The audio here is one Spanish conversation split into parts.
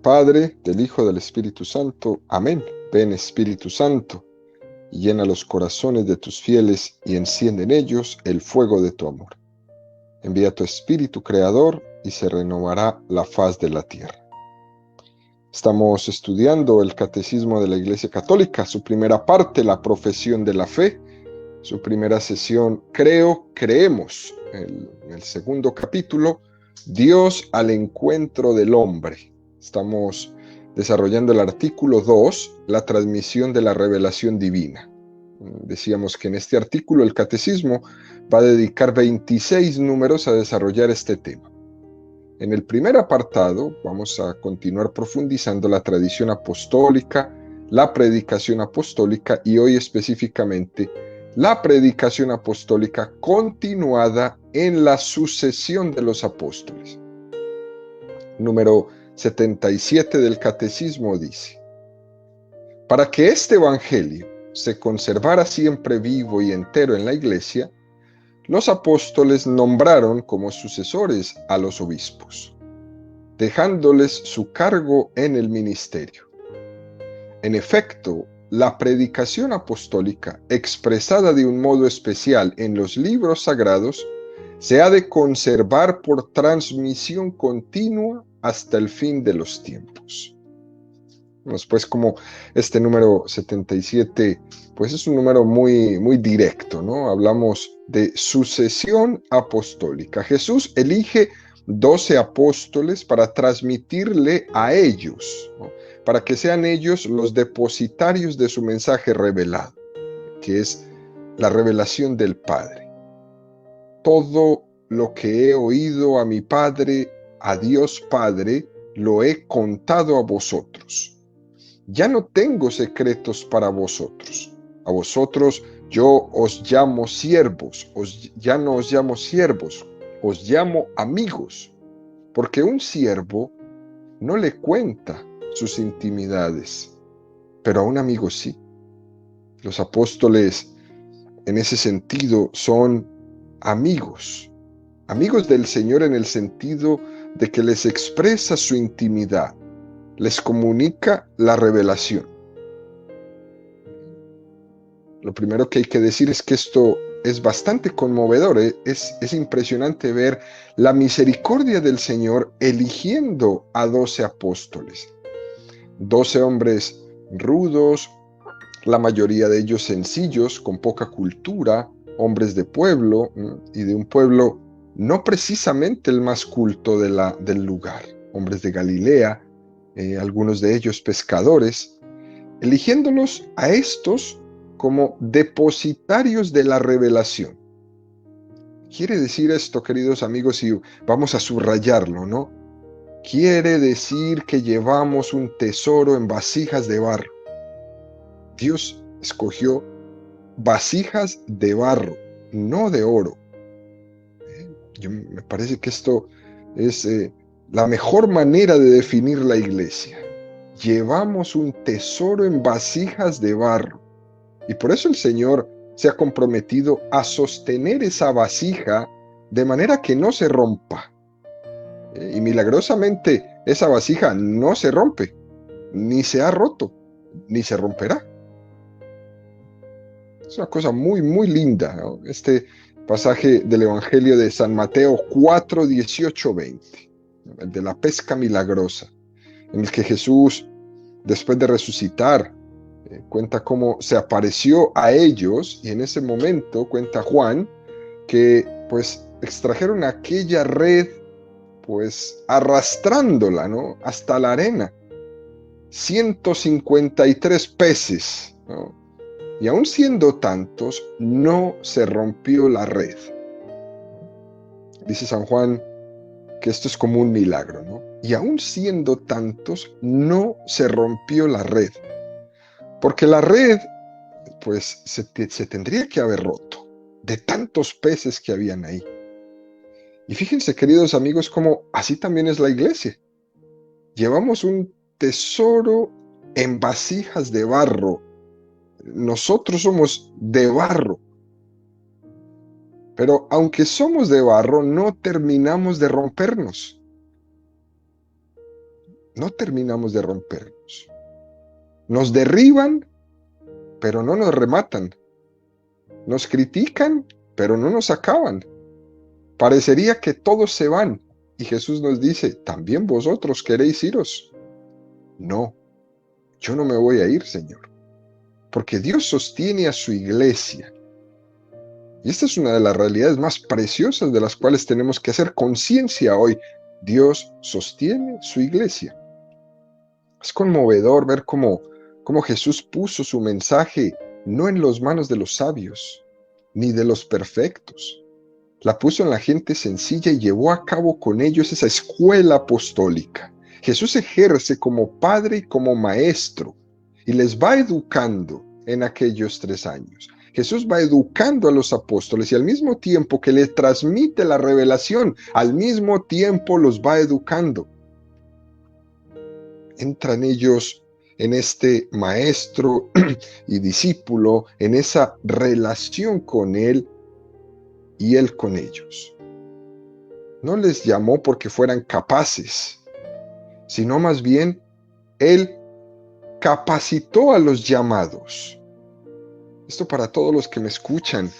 Padre, del Hijo, del Espíritu Santo. Amén. Ven, Espíritu Santo, y llena los corazones de tus fieles y enciende en ellos el fuego de tu amor. Envía tu Espíritu Creador y se renovará la faz de la tierra. Estamos estudiando el Catecismo de la Iglesia Católica, su primera parte, la profesión de la fe, su primera sesión, creo, creemos, en el segundo capítulo, Dios al encuentro del hombre. Estamos desarrollando el artículo 2, la transmisión de la revelación divina. Decíamos que en este artículo el Catecismo va a dedicar 26 números a desarrollar este tema. En el primer apartado vamos a continuar profundizando la tradición apostólica, la predicación apostólica y hoy específicamente la predicación apostólica continuada en la sucesión de los apóstoles. Número 77 del Catecismo dice: para que este evangelio se conservara siempre vivo y entero en la Iglesia, los apóstoles nombraron como sucesores a los obispos, dejándoles su cargo en el ministerio. En efecto, la predicación apostólica, expresada de un modo especial en los libros sagrados, se ha de conservar por transmisión continua hasta el fin de los tiempos. Pues como este número 77, pues es un número muy directo, ¿no? Hablamos de sucesión apostólica. Jesús elige 12 apóstoles para transmitirle a ellos, ¿no? Para que sean ellos los depositarios de su mensaje revelado, que es la revelación del Padre. Todo lo que he oído a mi Padre, a Dios Padre, lo he contado a vosotros. Ya no tengo secretos para vosotros. A vosotros yo os llamo siervos, ya no os llamo siervos, os llamo amigos, porque un siervo no le cuenta sus intimidades, pero a un amigo sí. Los apóstoles, en ese sentido, son amigos del Señor en el sentido de que les expresa su intimidad, les comunica la revelación. Lo primero que hay que decir es que esto es bastante conmovedor, es impresionante ver la misericordia del Señor eligiendo a 12 apóstoles. 12 hombres rudos, la mayoría de ellos sencillos, con poca cultura, hombres de pueblo, y de un pueblo no precisamente el más culto del lugar, hombres de Galilea, algunos de ellos pescadores, eligiéndolos a estos como depositarios de la revelación. Quiere decir esto, queridos amigos, y vamos a subrayarlo, ¿no? Quiere decir que llevamos un tesoro en vasijas de barro. Dios escogió vasijas de barro, no de oro. Me parece que esto es la mejor manera de definir la iglesia. Llevamos un tesoro en vasijas de barro. Y por eso el Señor se ha comprometido a sostener esa vasija de manera que no se rompa. Y milagrosamente esa vasija no se rompe, ni se ha roto, ni se romperá. Es una cosa muy linda, ¿no? Este pasaje del Evangelio de San Mateo 4, 18, 20, el de la pesca milagrosa, en el que Jesús, después de resucitar, cuenta cómo se apareció a ellos, y en ese momento cuenta Juan que pues extrajeron aquella red pues arrastrándola, ¿no?, hasta la arena. 153 peces, ¿no? Y aún siendo tantos, no se rompió la red. Dice San Juan que esto es como un milagro, ¿no? Y aún siendo tantos, no se rompió la red. Porque la red, pues, se tendría que haber roto de tantos peces que habían ahí. Y fíjense, queridos amigos, como así también es la iglesia. Llevamos un tesoro en vasijas de barro. Nosotros somos de barro. Pero aunque somos de barro, no terminamos de rompernos. no terminamos de rompernos. Nos derriban, pero no nos rematan. Nos critican, pero no nos acaban. Parecería que todos se van. Y Jesús nos dice, ¿también vosotros queréis iros? No, yo no me voy a ir, Señor. Porque Dios sostiene a su iglesia. Y esta es una de las realidades más preciosas de las cuales tenemos que hacer conciencia hoy. Dios sostiene su iglesia. Es conmovedor ver cómo Jesús puso su mensaje no en las manos de los sabios, ni de los perfectos. La puso en la gente sencilla y llevó a cabo con ellos esa escuela apostólica. Jesús ejerce como padre y como maestro y les va educando en aquellos 3 años. Jesús va educando a los apóstoles y al mismo tiempo que les transmite la revelación, al mismo tiempo los va educando. Entran ellos en este maestro y discípulo, en esa relación con él y él con ellos. No les llamó porque fueran capaces, sino más bien él capacitó a los llamados. Esto para todos los que me escuchan,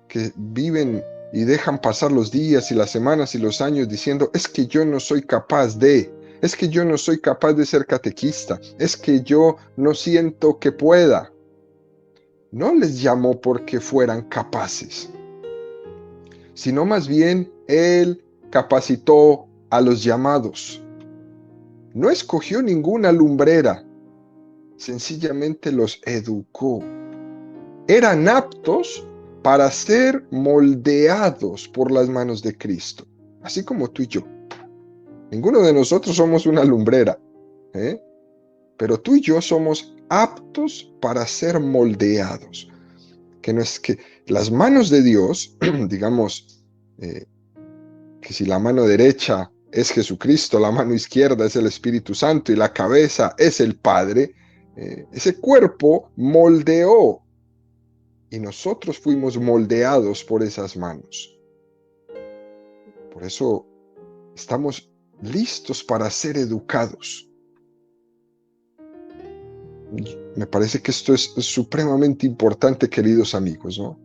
que viven y dejan pasar los días y las semanas y los años diciendo, es que yo no soy capaz de, es que yo no soy capaz de ser catequista, es que yo no siento que pueda. No les llamó porque fueran capaces, sino más bien él capacitó a los llamados. No escogió ninguna lumbrera, sencillamente los educó. Eran aptos para ser moldeados por las manos de Cristo, así como tú y yo. Ninguno de nosotros somos una lumbrera, pero tú y yo somos aptos para ser moldeados. Que no es que las manos de Dios, digamos, que si la mano derecha es Jesucristo, la mano izquierda es el Espíritu Santo y la cabeza es el Padre, ese cuerpo moldeó y nosotros fuimos moldeados por esas manos. Por eso estamos listos para ser educados. Me parece que esto es supremamente importante, queridos amigos, ¿no?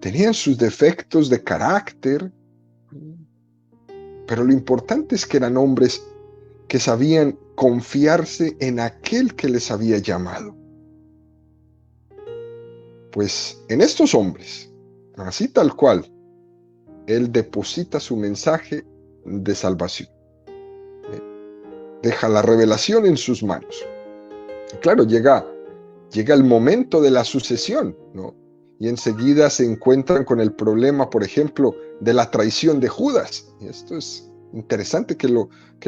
Tenían sus defectos de carácter, pero lo importante es que eran hombres que sabían confiarse en aquel que les había llamado. Pues en estos hombres, así tal cual, él deposita su mensaje de salvación. Deja la revelación en sus manos. Y claro, llega el momento de la sucesión, ¿no? Y enseguida se encuentran con el problema, por ejemplo, de la traición de Judas. Y esto es interesante que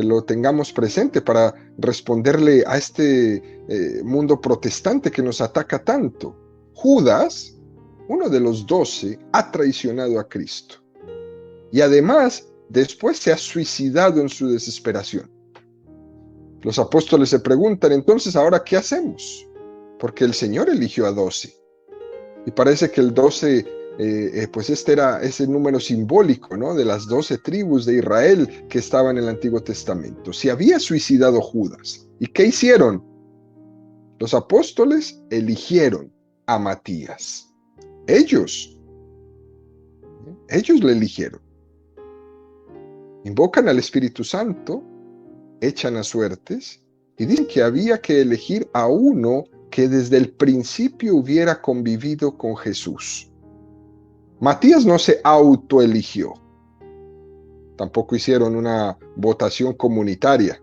lo tengamos presente para responderle a este mundo protestante que nos ataca tanto. Judas, uno de los 12, ha traicionado a Cristo. Y además, después se ha suicidado en su desesperación. Los apóstoles se preguntan, entonces, ¿ahora qué hacemos? Porque el Señor eligió a 12. Y parece que el 12, pues este era ese número simbólico, ¿no? De las 12 tribus de Israel que estaban en el Antiguo Testamento. Se había suicidado Judas. ¿Y qué hicieron? Los apóstoles eligieron a Matías. Ellos le eligieron. Invocan al Espíritu Santo, echan a suertes y dicen que había que elegir a uno que desde el principio hubiera convivido con Jesús. Matías no se autoeligió. Tampoco hicieron una votación comunitaria.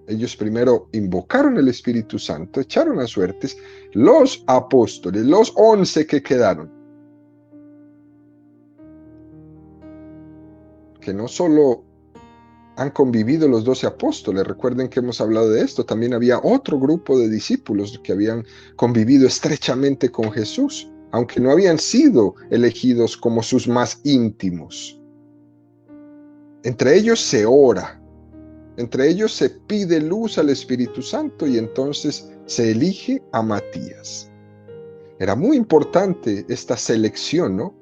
Ellos primero invocaron el Espíritu Santo, echaron a suertes los apóstoles, los 11 que quedaron. Que no solo han convivido los 12 apóstoles, recuerden que hemos hablado de esto, también había otro grupo de discípulos que habían convivido estrechamente con Jesús, aunque no habían sido elegidos como sus más íntimos. Entre ellos se ora, entre ellos se pide luz al Espíritu Santo y entonces se elige a Matías. Era muy importante esta selección, ¿no?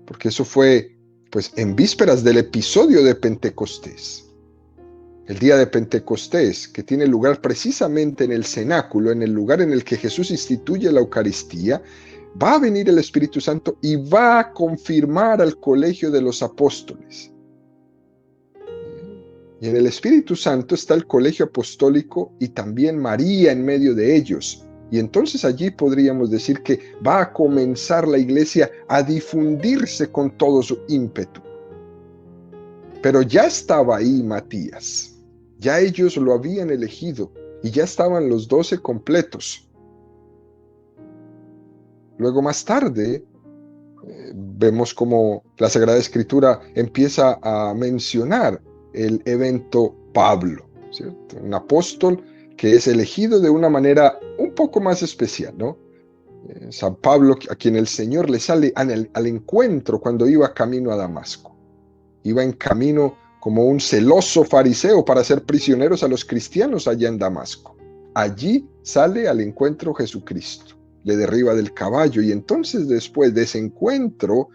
Porque eso fue, pues, en vísperas del episodio de Pentecostés. El día de Pentecostés, que tiene lugar precisamente en el cenáculo, en el lugar en el que Jesús instituye la Eucaristía, va a venir el Espíritu Santo y va a confirmar al colegio de los apóstoles. Y en el Espíritu Santo está el colegio apostólico y también María en medio de ellos. Y entonces allí podríamos decir que va a comenzar la iglesia a difundirse con todo su ímpetu. Pero ya estaba ahí Matías. Ya ellos lo habían elegido y ya estaban los 12 completos. Luego más tarde vemos como la Sagrada Escritura empieza a mencionar el evento Pablo, ¿cierto? Un apóstol que es elegido de una manera un poco más especial, ¿no? San Pablo, a quien el Señor le sale al encuentro cuando iba camino a Damasco. Iba en camino como un celoso fariseo para hacer prisioneros a los cristianos allá en Damasco. Allí sale al encuentro Jesucristo, le derriba del caballo y entonces después de ese encuentro,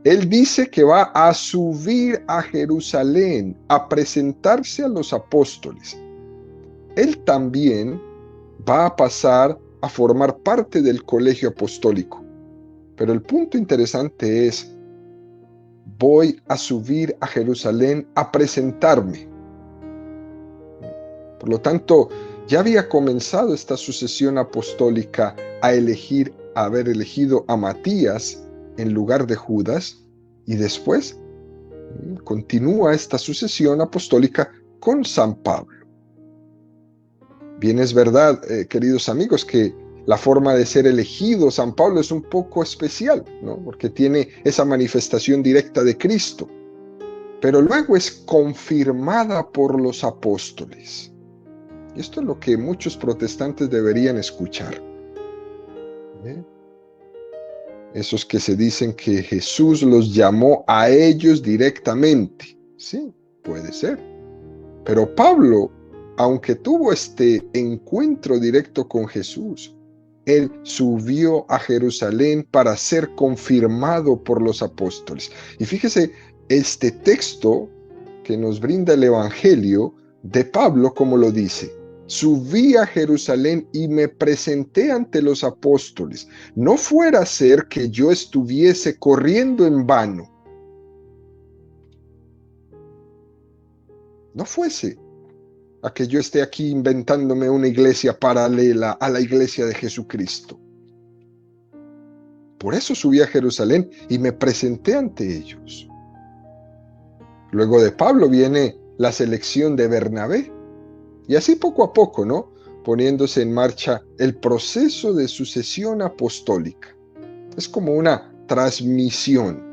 él dice que va a subir a Jerusalén a presentarse a los apóstoles. Él también va a pasar a formar parte del colegio apostólico. Pero el punto interesante es: voy a subir a Jerusalén a presentarme. Por lo tanto, ya había comenzado esta sucesión apostólica a haber elegido a Matías en lugar de Judas, y después continúa esta sucesión apostólica con San Pablo. Bien, es verdad, queridos amigos, que la forma de ser elegido San Pablo es un poco especial, ¿no? Porque tiene esa manifestación directa de Cristo, pero luego es confirmada por los apóstoles. Y esto es lo que muchos protestantes deberían escuchar. Esos que se dicen que Jesús los llamó a ellos directamente. Sí, puede ser. Pero Pablo, aunque tuvo este encuentro directo con Jesús, él subió a Jerusalén para ser confirmado por los apóstoles. Y fíjese, este texto que nos brinda el Evangelio de Pablo, como lo dice: subí a Jerusalén y me presenté ante los apóstoles. No fuera a ser que yo estuviese corriendo en vano. No fuese a que yo esté aquí inventándome una iglesia paralela a la iglesia de Jesucristo. Por eso subí a Jerusalén y me presenté ante ellos. Luego de Pablo viene la selección de Bernabé. Y así poco a poco, ¿no? Poniéndose en marcha el proceso de sucesión apostólica. Es como una transmisión.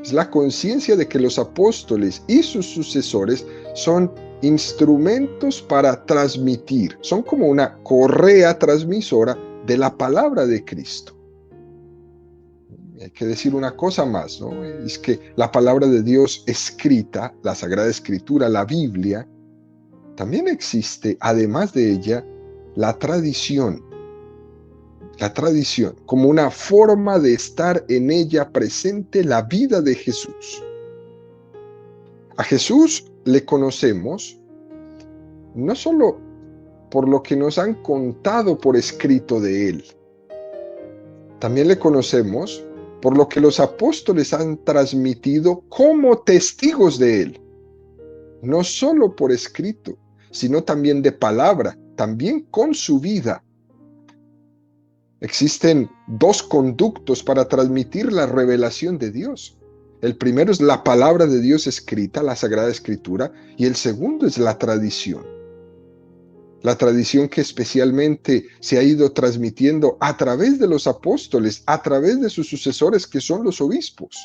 Es la conciencia de que los apóstoles y sus sucesores son instrumentos para transmitir. Son como una correa transmisora de la palabra de Cristo. Hay que decir una cosa más, ¿no? Es que la palabra de Dios escrita, la Sagrada Escritura, la Biblia, también existe, además de ella, la tradición como una forma de estar en ella presente la vida de Jesús. A Jesús le conocemos no solo por lo que nos han contado por escrito de él, también le conocemos por lo que los apóstoles han transmitido como testigos de él, no solo por escrito, sino también de palabra, también con su vida. Existen dos conductos para transmitir la revelación de Dios. El primero es la palabra de Dios escrita, la Sagrada Escritura, y el segundo es la tradición. La tradición que especialmente se ha ido transmitiendo a través de los apóstoles, a través de sus sucesores que son los obispos.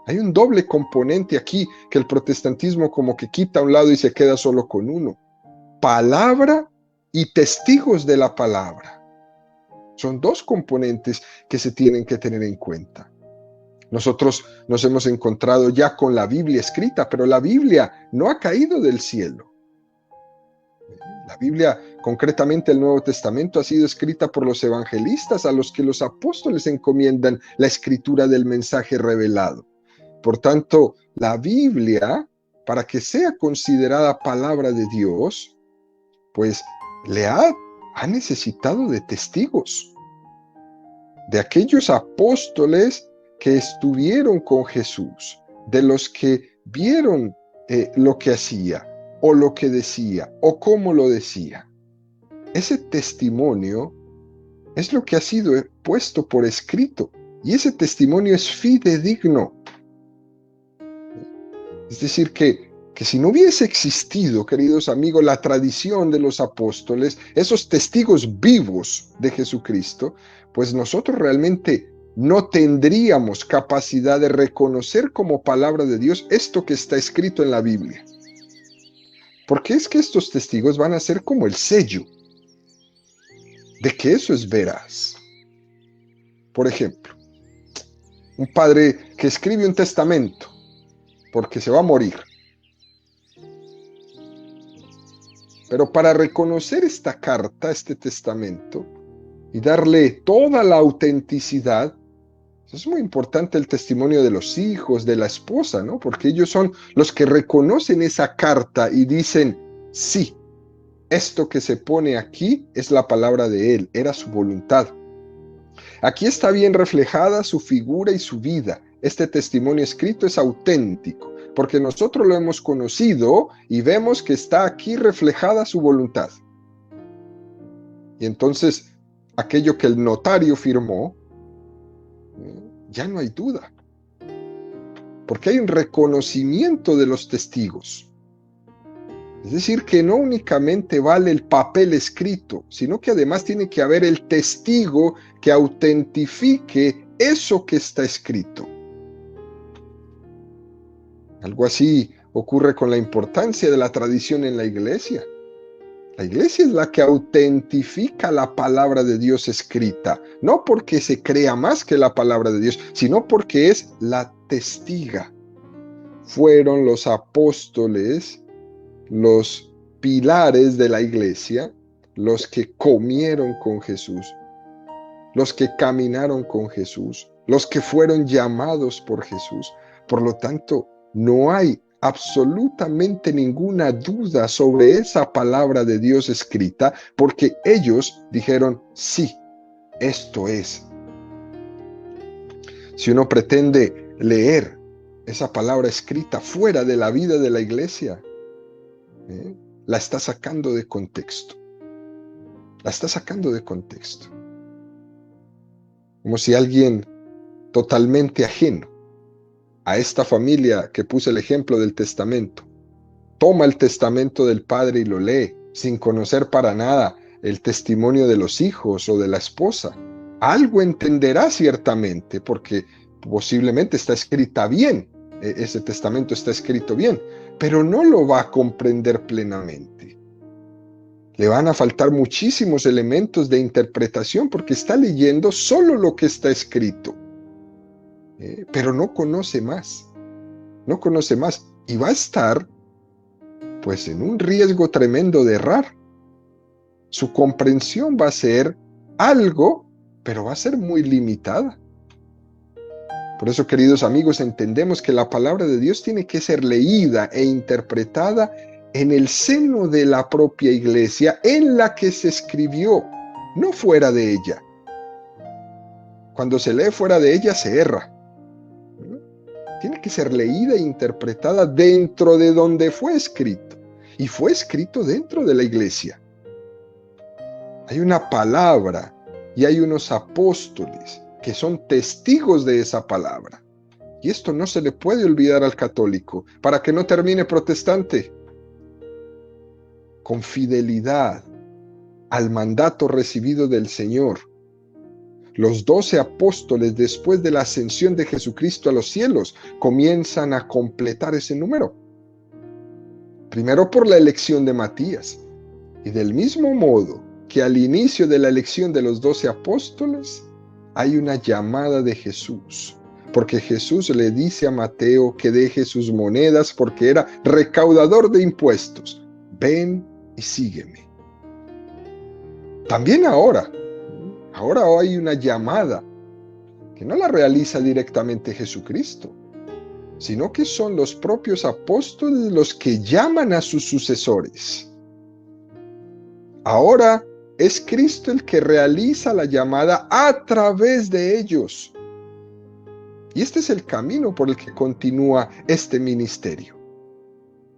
Hay un doble componente aquí que el protestantismo como que quita a un lado y se queda solo con uno. Palabra y testigos de la palabra. Son dos componentes que se tienen que tener en cuenta. Nosotros nos hemos encontrado ya con la Biblia escrita, pero la Biblia no ha caído del cielo. La Biblia, concretamente el Nuevo Testamento, ha sido escrita por los evangelistas a los que los apóstoles encomiendan la escritura del mensaje revelado. Por tanto, la Biblia para que sea considerada palabra de Dios, pues ha necesitado de testigos, de aquellos apóstoles que estuvieron con Jesús, de los que vieron lo que hacía, o lo que decía, o cómo lo decía. Ese testimonio es lo que ha sido puesto por escrito, y ese testimonio es fidedigno. Es decir, que si no hubiese existido, queridos amigos, la tradición de los apóstoles, esos testigos vivos de Jesucristo, pues nosotros realmente no tendríamos capacidad de reconocer como palabra de Dios esto que está escrito en la Biblia. Porque es que estos testigos van a ser como el sello de que eso es veraz. Por ejemplo, un padre que escribe un testamento porque se va a morir. Pero para reconocer esta carta, este testamento, y darle toda la autenticidad, es muy importante el testimonio de los hijos, de la esposa, ¿no? Porque ellos son los que reconocen esa carta y dicen, sí, esto que se pone aquí es la palabra de él, era su voluntad. Aquí está bien reflejada su figura y su vida. Este testimonio escrito es auténtico, porque nosotros lo hemos conocido y vemos que está aquí reflejada su voluntad. Y entonces, aquello que el notario firmó, ya no hay duda, porque hay un reconocimiento de los testigos. Es decir, que no únicamente vale el papel escrito, sino que además tiene que haber el testigo que autentifique eso que está escrito. Algo así ocurre con la importancia de la tradición en la iglesia. La iglesia es la que autentifica la palabra de Dios escrita, no porque se crea más que la palabra de Dios, sino porque es la testiga. Fueron los apóstoles los pilares de la iglesia, los que comieron con Jesús, los que caminaron con Jesús, los que fueron llamados por Jesús. Por lo tanto, no hay absolutamente ninguna duda sobre esa palabra de Dios escrita, porque ellos dijeron, sí, esto es. Si uno pretende leer esa palabra escrita fuera de la vida de la iglesia, la está sacando de contexto. La está sacando de contexto. Como si alguien totalmente ajeno a esta familia que puse el ejemplo del testamento, toma el testamento del padre y lo lee, sin conocer para nada el testimonio de los hijos o de la esposa. Algo entenderá ciertamente, porque posiblemente está escrita bien, ese testamento está escrito bien, pero no lo va a comprender plenamente. Le van a faltar muchísimos elementos de interpretación porque está leyendo solo lo que está escrito, pero no conoce más, no conoce más, y va a estar pues en un riesgo tremendo de errar. Su comprensión va a ser algo, pero va a ser muy limitada. Por eso, queridos amigos, entendemos que la palabra de Dios tiene que ser leída e interpretada en el seno de la propia iglesia en la que se escribió, no fuera de ella. Cuando se lee fuera de ella, se erra. Tiene que ser leída e interpretada dentro de donde fue escrito. Y fue escrito dentro de la iglesia. Hay una palabra y hay unos apóstoles que son testigos de esa palabra. Y esto no se le puede olvidar al católico, para que no termine protestante. Con fidelidad al mandato recibido del Señor, los 12 apóstoles, después de la ascensión de Jesucristo a los cielos, comienzan a completar ese número. Primero por la elección de Matías, y del mismo modo que al inicio de la elección de los 12 apóstoles, hay una llamada de Jesús, porque Jesús le dice a Mateo que deje sus monedas porque era recaudador de impuestos. Ven y sígueme. También ahora hay una llamada que no la realiza directamente Jesucristo, sino que son los propios apóstoles los que llaman a sus sucesores. Ahora es Cristo el que realiza la llamada a través de ellos. Y este es el camino por el que continúa este ministerio,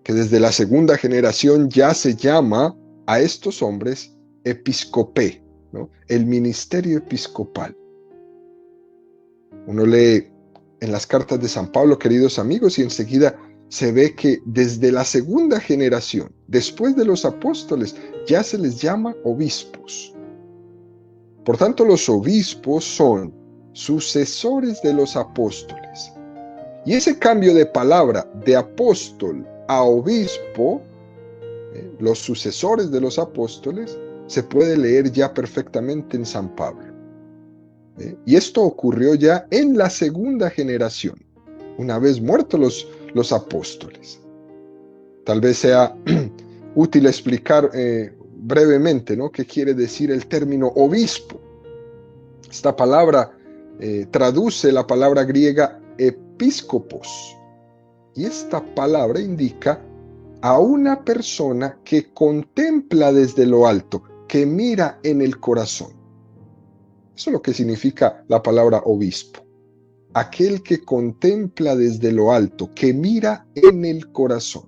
que desde la segunda generación ya se llama a estos hombres episcopé, ¿no? El ministerio episcopal. Uno lee en las cartas de San Pablo, queridos amigos, y enseguida se ve que desde la segunda generación, después de los apóstoles, ya se les llama obispos. Por tanto, los obispos son sucesores de los apóstoles. Y ese cambio de palabra de apóstol a obispo, los sucesores de los apóstoles, se puede leer ya perfectamente en San Pablo. Y esto ocurrió ya en la segunda generación, una vez muertos los apóstoles. Tal vez sea útil explicar brevemente, ¿no?, qué quiere decir el término obispo. Esta palabra traduce la palabra griega episcopos, y esta palabra indica a una persona que contempla desde lo alto, que mira en el corazón. Eso es lo que significa la palabra obispo. Aquel que contempla desde lo alto, que mira en el corazón.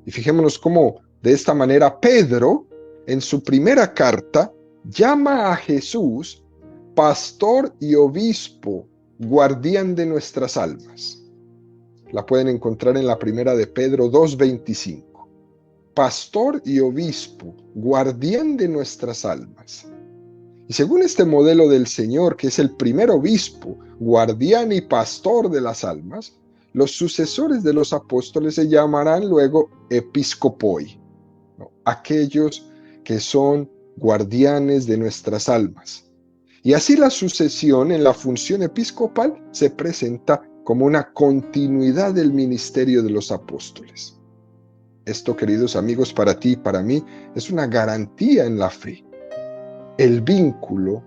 Y fijémonos cómo de esta manera Pedro, en su primera carta, llama a Jesús pastor y obispo, guardián de nuestras almas. La pueden encontrar en la primera de Pedro 2:25. Pastor y obispo, guardián de nuestras almas. Y según este modelo del Señor, que es el primer obispo, guardián y pastor de las almas, los sucesores de los apóstoles se llamarán luego episcopoi, ¿no?, aquellos que son guardianes de nuestras almas. Y así la sucesión en la función episcopal se presenta como una continuidad del ministerio de los apóstoles. Esto, queridos amigos, para ti y para mí, es una garantía en la fe. El vínculo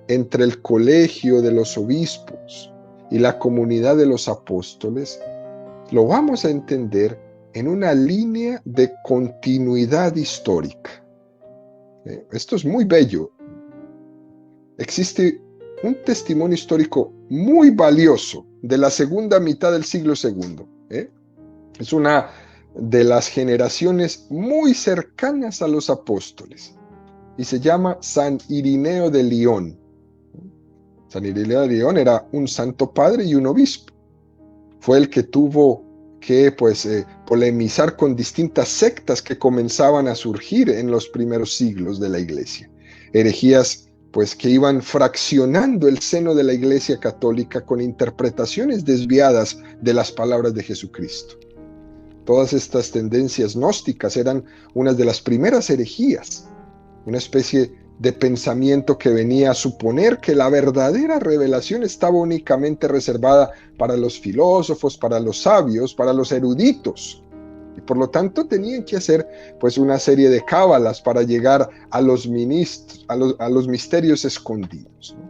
entre el colegio de los obispos y la comunidad de los apóstoles lo vamos a entender en una línea de continuidad histórica. Esto es muy bello. Existe un testimonio histórico muy valioso de la segunda mitad del siglo II. Es una de las generaciones muy cercanas a los apóstoles y se llama San Irineo de León. San Irineo de León era un santo padre y un obispo. Fue el que tuvo que polemizar con distintas sectas que comenzaban a surgir en los primeros siglos de la iglesia. Herejías que iban fraccionando el seno de la Iglesia Católica con interpretaciones desviadas de las palabras de Jesucristo. Todas estas tendencias gnósticas eran unas de las primeras herejías, una especie de pensamiento que venía a suponer que la verdadera revelación estaba únicamente reservada para los filósofos, para los sabios, para los eruditos. Y por lo tanto tenían que hacer una serie de cábalas para llegar a los misterios escondidos, ¿no?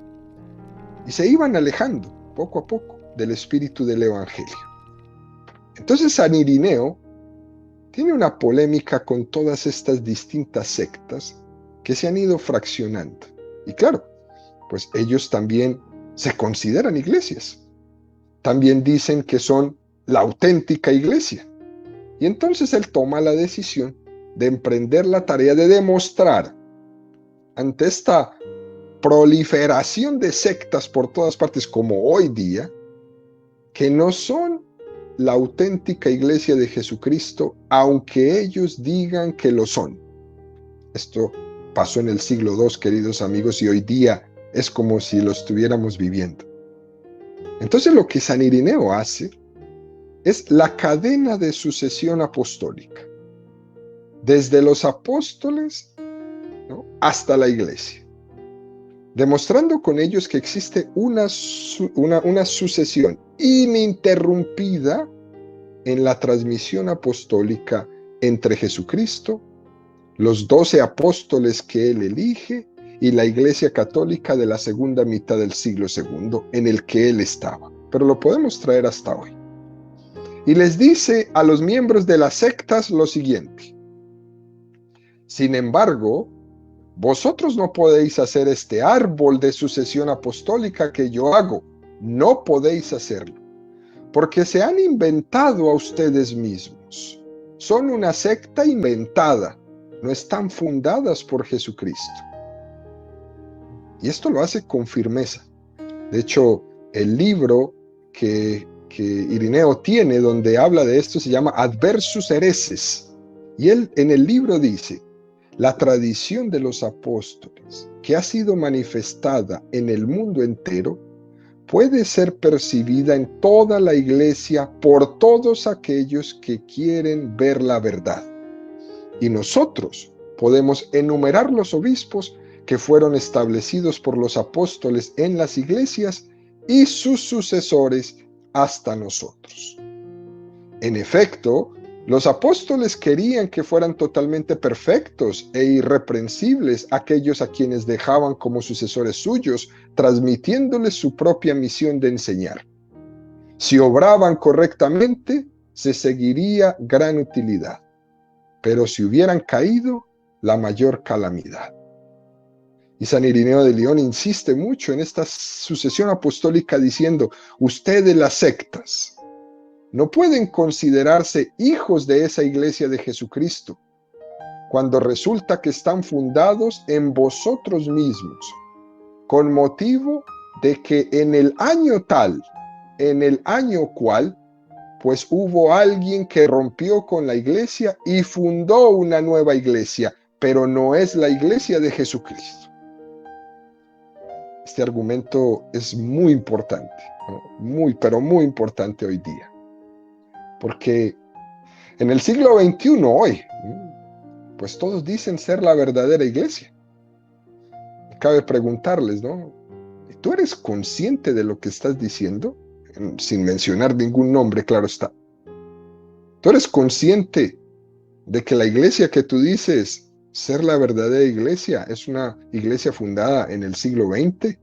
Y se iban alejando poco a poco del espíritu del Evangelio. Entonces San Irineo tiene una polémica con todas estas distintas sectas que se han ido fraccionando. Y claro, ellos también se consideran iglesias. También dicen que son la auténtica iglesia. Y entonces él toma la decisión de emprender la tarea de demostrar ante esta proliferación de sectas por todas partes como hoy día, que no son la auténtica iglesia de Jesucristo, aunque ellos digan que lo son. Esto pasó en el siglo II, queridos amigos, y hoy día es como si lo estuviéramos viviendo. Entonces lo que San Irineo hace es la cadena de sucesión apostólica, desde los apóstoles, ¿no?, hasta la iglesia, demostrando con ellos que existe una sucesión ininterrumpida en la transmisión apostólica entre Jesucristo, los 12 apóstoles que él elige y la Iglesia Católica de la segunda mitad del siglo II en el que él estaba. Pero lo podemos traer hasta hoy. y les dice a los miembros de las sectas lo siguiente: sin embargo, vosotros no podéis hacer este árbol de sucesión apostólica que yo hago. No podéis hacerlo, porque se han inventado a ustedes mismos. Son una secta inventada, no están fundadas por Jesucristo. Y esto lo hace con firmeza. De hecho, el libro que Irineo tiene donde habla de esto se llama Adversus Hereses. Y él en el libro dice: la tradición de los apóstoles, que ha sido manifestada en el mundo entero, puede ser percibida en toda la iglesia por todos aquellos que quieren ver la verdad. Y nosotros podemos enumerar los obispos que fueron establecidos por los apóstoles en las iglesias y sus sucesores hasta nosotros. En efecto, los apóstoles querían que fueran totalmente perfectos e irreprensibles aquellos a quienes dejaban como sucesores suyos, transmitiéndoles su propia misión de enseñar. Si obraban correctamente, se seguiría gran utilidad, pero si hubieran caído, la mayor calamidad. Y San Irineo de León insiste mucho en esta sucesión apostólica diciendo: ustedes las sectas no pueden considerarse hijos de esa iglesia de Jesucristo, cuando resulta que están fundados en vosotros mismos, con motivo de que en el año tal, en el año cual, pues hubo alguien que rompió con la iglesia y fundó una nueva iglesia, pero no es la iglesia de Jesucristo. Este argumento es muy importante, ¿no? Pero muy importante hoy día. Porque en el siglo XXI hoy, pues todos dicen ser la verdadera iglesia. Cabe preguntarles, ¿no? ¿Tú eres consciente de lo que estás diciendo? Sin mencionar ningún nombre, claro está. ¿Tú eres consciente de que la iglesia que tú dices ser la verdadera iglesia es una iglesia fundada en el siglo XX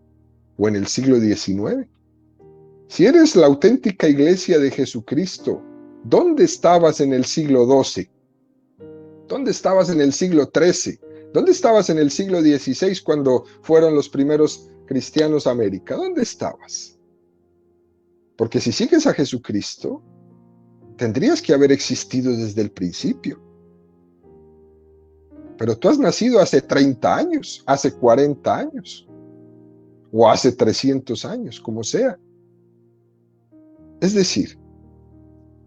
o en el siglo XIX? Si eres la auténtica iglesia de Jesucristo, ¿dónde estabas en el siglo XII? ¿Dónde estabas en el siglo XIII? ¿Dónde estabas en el siglo XVI cuando fueron los primeros cristianos a América? ¿Dónde estabas? Porque si sigues a Jesucristo, tendrías que haber existido desde el principio. Pero tú has nacido hace 30 años, hace 40 años, o hace 300 años, como sea. Es decir,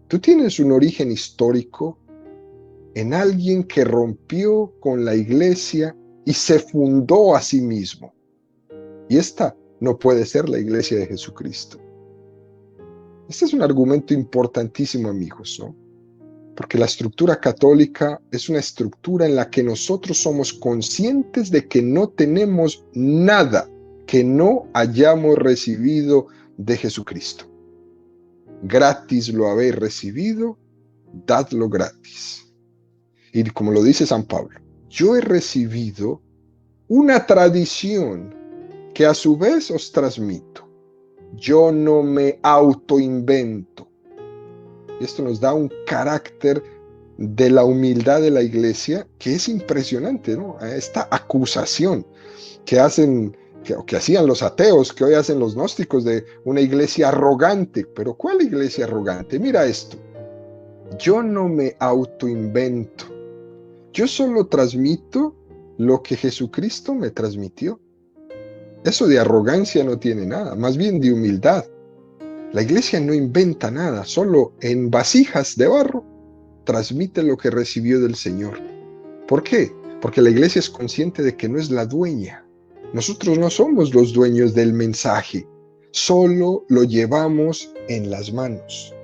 tú tienes un origen histórico en alguien que rompió con la iglesia y se fundó a sí mismo. Y esta no puede ser la iglesia de Jesucristo. Este es un argumento importantísimo, amigos, ¿no? Porque la estructura católica es una estructura en la que nosotros somos conscientes de que no tenemos nada que no hayamos recibido de Jesucristo. Gratis lo habéis recibido, dadlo gratis. Y como lo dice San Pablo, yo he recibido una tradición que a su vez os transmito. Yo no me autoinvento. Esto nos da un carácter de la humildad de la iglesia que es impresionante, ¿no? Esta acusación que hacían los ateos, que hoy hacen los gnósticos, de una iglesia arrogante. ¿Pero cuál iglesia arrogante? Mira esto. Yo no me autoinvento. Yo solo transmito lo que Jesucristo me transmitió. Eso de arrogancia no tiene nada, más bien de humildad. La iglesia no inventa nada, solo en vasijas de barro transmite lo que recibió del Señor. ¿Por qué? Porque la iglesia es consciente de que no es la dueña. Nosotros no somos los dueños del mensaje, solo lo llevamos en las manos.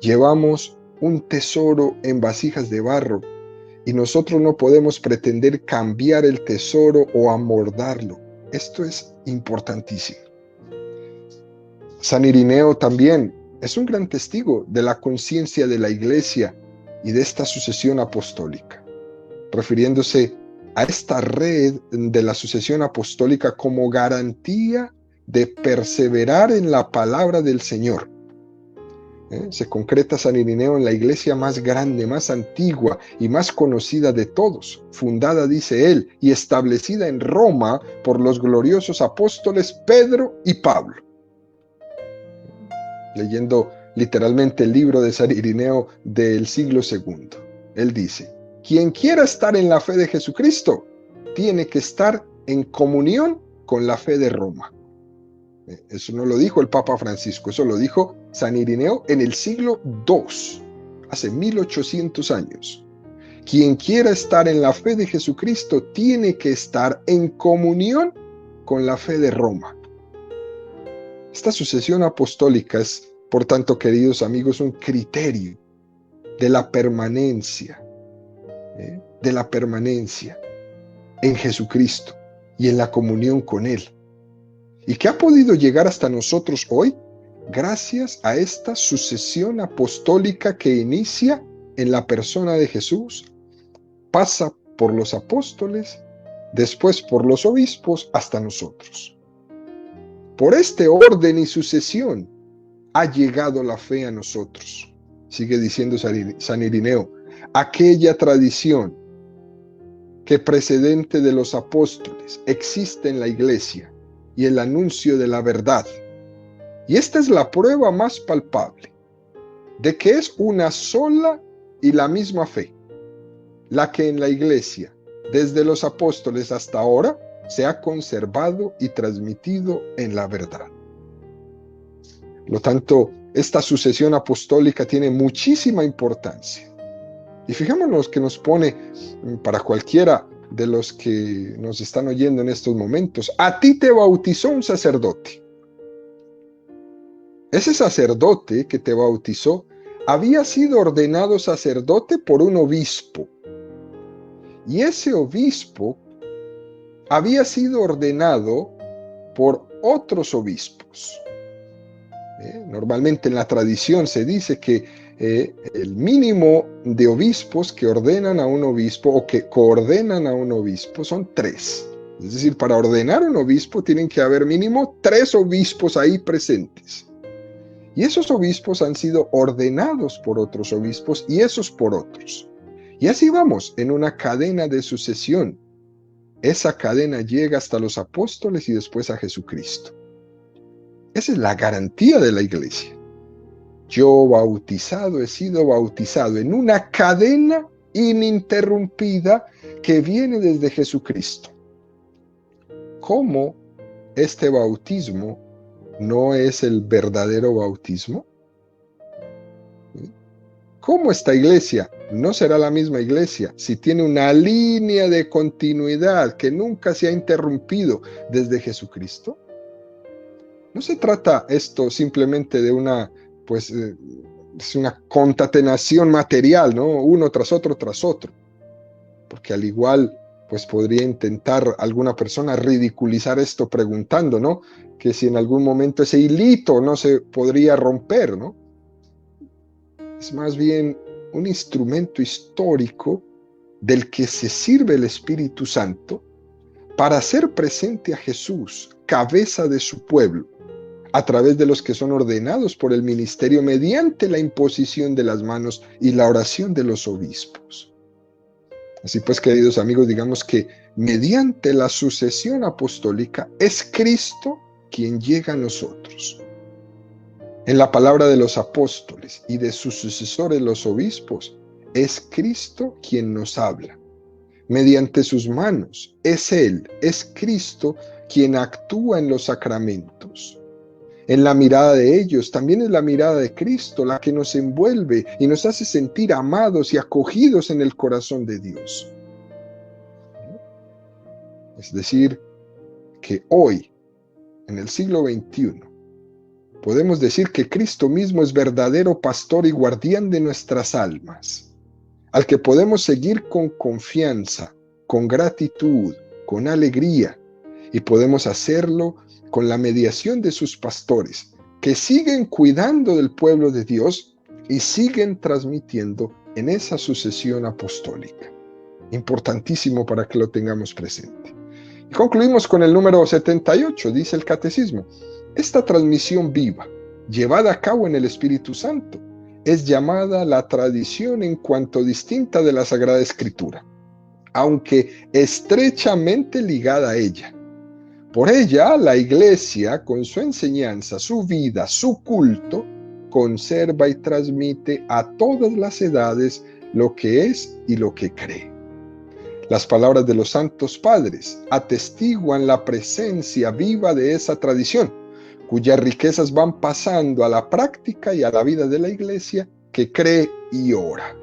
Llevamos un tesoro en vasijas de barro y nosotros no podemos pretender cambiar el tesoro o amoldarlo. Esto es importantísimo. San Irineo también es un gran testigo de la conciencia de la iglesia y de esta sucesión apostólica, refiriéndose a esta red de la sucesión apostólica como garantía de perseverar en la palabra del Señor. Se concreta San Irineo en la iglesia más grande, más antigua y más conocida de todos, fundada, dice él, y establecida en Roma por los gloriosos apóstoles Pedro y Pablo. Leyendo literalmente el libro de San Irineo del siglo II, él dice: quien quiera estar en la fe de Jesucristo tiene que estar en comunión con la fe de Roma. Eso no lo dijo el Papa Francisco, eso lo dijo San Irineo en el siglo II, hace 1800 años. Quien quiera estar en la fe de Jesucristo tiene que estar en comunión con la fe de Roma. Esta sucesión apostólica es, por tanto, queridos amigos, un criterio de la permanencia en Jesucristo y en la comunión con Él. ¿Y qué ha podido llegar hasta nosotros hoy? Gracias a esta sucesión apostólica que inicia en la persona de Jesús, pasa por los apóstoles, después por los obispos, hasta nosotros. Por este orden y sucesión ha llegado la fe a nosotros. Sigue diciendo San Irineo: aquella tradición que precedente de los apóstoles existe en la iglesia y el anuncio de la verdad. Y esta es la prueba más palpable de que es una sola y la misma fe, la que en la iglesia, desde los apóstoles hasta ahora, se ha conservado y transmitido en la verdad. Por lo tanto, esta sucesión apostólica tiene muchísima importancia. Y fijémonos que nos pone para cualquiera de los que nos están oyendo en estos momentos: a ti te bautizó un sacerdote. Ese sacerdote que te bautizó había sido ordenado sacerdote por un obispo. Y ese obispo había sido ordenado por otros obispos. Normalmente en la tradición se dice que el mínimo de obispos que ordenan a un obispo o que coordenan a un obispo son 3. Es decir, para ordenar un obispo tienen que haber mínimo 3 obispos ahí presentes. Y esos obispos han sido ordenados por otros obispos y esos por otros. Y así vamos en una cadena de sucesión. Esa cadena llega hasta los apóstoles y después a Jesucristo. Esa es la garantía de la iglesia. Yo bautizado he sido bautizado en una cadena ininterrumpida que viene desde Jesucristo. ¿Cómo este bautismo no es el verdadero bautismo? ¿Cómo esta iglesia no será la misma iglesia si tiene una línea de continuidad que nunca se ha interrumpido desde Jesucristo? No se trata esto simplemente de una, es una concatenación material, ¿no? Uno tras otro, porque al igual, podría intentar alguna persona ridiculizar esto preguntando, ¿no? Que si en algún momento ese hilito no se podría romper, ¿no? Es más bien un instrumento histórico del que se sirve el Espíritu Santo para hacer presente a Jesús, cabeza de su pueblo, a través de los que son ordenados por el ministerio mediante la imposición de las manos y la oración de los obispos. Así pues, queridos amigos, digamos que mediante la sucesión apostólica es Cristo quien llega a nosotros. En la palabra de los apóstoles y de sus sucesores los obispos, es Cristo quien nos habla. Mediante sus manos, es Él, es Cristo quien actúa en los sacramentos. En la mirada de ellos también es la mirada de Cristo la que nos envuelve y nos hace sentir amados y acogidos en el corazón de Dios. Es decir, que hoy, en el siglo XXI, podemos decir que Cristo mismo es verdadero pastor y guardián de nuestras almas, al que podemos seguir con confianza, con gratitud, con alegría, y podemos hacerlo con la mediación de sus pastores, que siguen cuidando del pueblo de Dios y siguen transmitiendo en esa sucesión apostólica. Importantísimo para que lo tengamos presente. Y concluimos con el número 78, dice el Catecismo. Esta transmisión viva, llevada a cabo en el Espíritu Santo, es llamada la tradición en cuanto distinta de la Sagrada Escritura, aunque estrechamente ligada a ella. Por ella, la Iglesia, con su enseñanza, su vida, su culto, conserva y transmite a todas las edades lo que es y lo que cree. Las palabras de los santos padres atestiguan la presencia viva de esa tradición, cuyas riquezas van pasando a la práctica y a la vida de la Iglesia que cree y ora.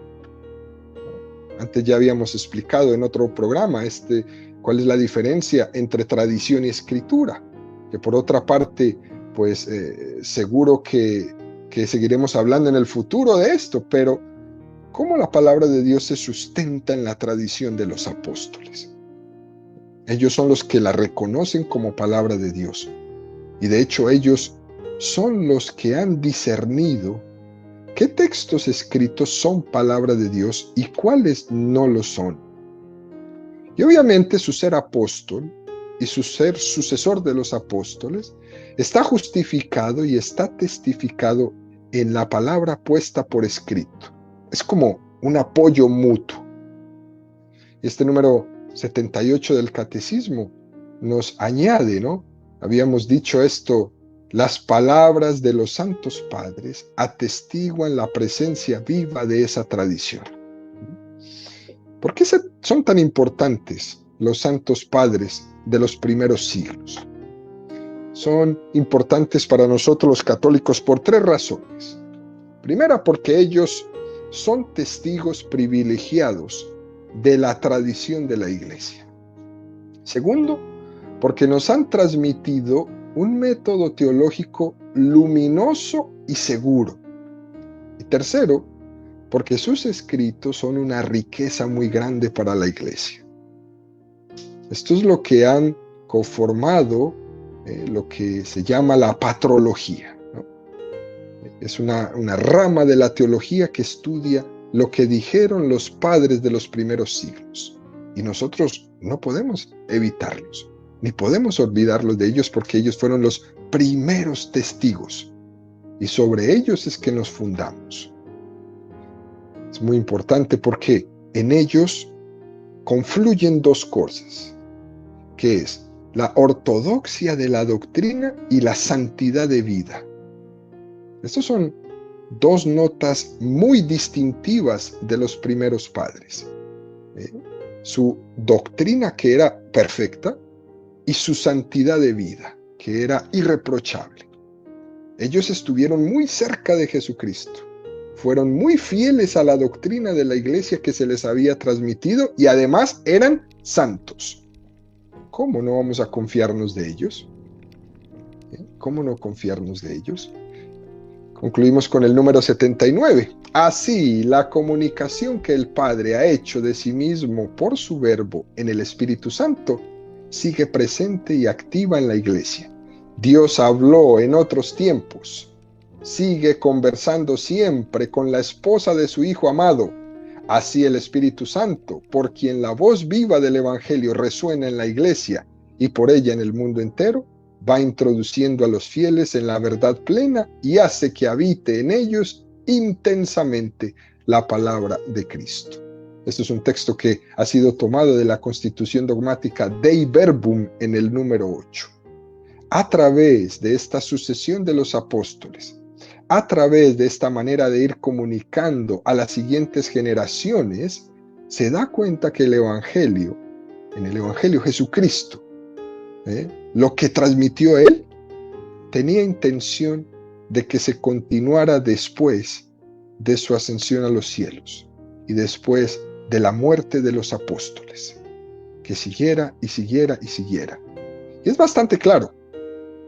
Antes ya habíamos explicado en otro programa cuál es la diferencia entre tradición y escritura, que por otra parte, pues seguro que seguiremos hablando en el futuro de esto, pero ¿cómo la palabra de Dios se sustenta en la tradición de los apóstoles? Ellos son los que la reconocen como palabra de Dios, y de hecho ellos son los que han discernido qué textos escritos son palabra de Dios y cuáles no lo son. Y obviamente su ser apóstol y su ser sucesor de los apóstoles está justificado y está testificado en la palabra puesta por escrito. Es como un apoyo mutuo. Este número 78 del Catecismo nos añade, ¿no? Habíamos dicho esto: las palabras de los santos padres atestiguan la presencia viva de esa tradición. ¿Por qué son tan importantes los santos padres de los primeros siglos? Son importantes para nosotros los católicos por tres razones. Primera, porque ellos son testigos privilegiados de la tradición de la Iglesia. Segundo, porque nos han transmitido un método teológico luminoso y seguro. Y tercero, porque sus escritos son una riqueza muy grande para la Iglesia. Esto es lo que han conformado lo que se llama la patrología, ¿no? Es una rama de la teología que estudia lo que dijeron los padres de los primeros siglos. Y nosotros no podemos evitarlos, ni podemos olvidarlos de ellos, porque ellos fueron los primeros testigos. Y sobre ellos es que nos fundamos. Es muy importante porque en ellos confluyen dos cosas, que es la ortodoxia de la doctrina y la santidad de vida. Estas son dos notas muy distintivas de los primeros padres. Su doctrina, que era perfecta, y su santidad de vida, que era irreprochable. Ellos estuvieron muy cerca de Jesucristo. Fueron muy fieles a la doctrina de la Iglesia que se les había transmitido y además eran santos. ¿Cómo no vamos a confiarnos de ellos? ¿Cómo no confiarnos de ellos? Concluimos con el número 79. Así, la comunicación que el Padre ha hecho de sí mismo por su Verbo en el Espíritu Santo sigue presente y activa en la Iglesia. Dios habló en otros tiempos. Sigue conversando siempre con la esposa de su Hijo amado. Así el Espíritu Santo, por quien la voz viva del Evangelio resuena en la Iglesia y por ella en el mundo entero, va introduciendo a los fieles en la verdad plena y hace que habite en ellos intensamente la palabra de Cristo. Este es un texto que ha sido tomado de la Constitución Dogmática Dei Verbum en el número 8. A través de esta sucesión de los apóstoles, a través de esta manera de ir comunicando a las siguientes generaciones, se da cuenta que en el Evangelio Jesucristo, lo que transmitió Él, tenía intención de que se continuara después de su ascensión a los cielos y después de la muerte de los apóstoles, que siguiera y siguiera y siguiera. Y es bastante claro,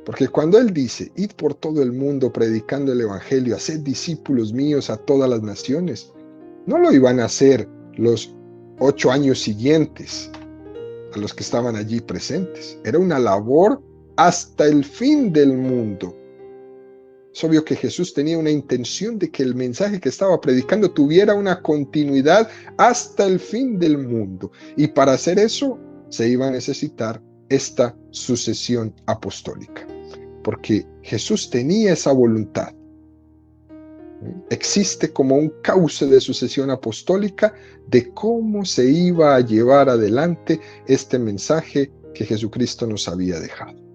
porque cuando Él dice, id por todo el mundo predicando el Evangelio, haced discípulos míos a todas las naciones, no lo iban a hacer los 8 años siguientes a los que estaban allí presentes. Era una labor hasta el fin del mundo. Es obvio que Jesús tenía una intención de que el mensaje que estaba predicando tuviera una continuidad hasta el fin del mundo. Y para hacer eso se iba a necesitar esta sucesión apostólica, porque Jesús tenía esa voluntad. existe como un cauce de sucesión apostólica de cómo se iba a llevar adelante este mensaje que Jesucristo nos había dejado.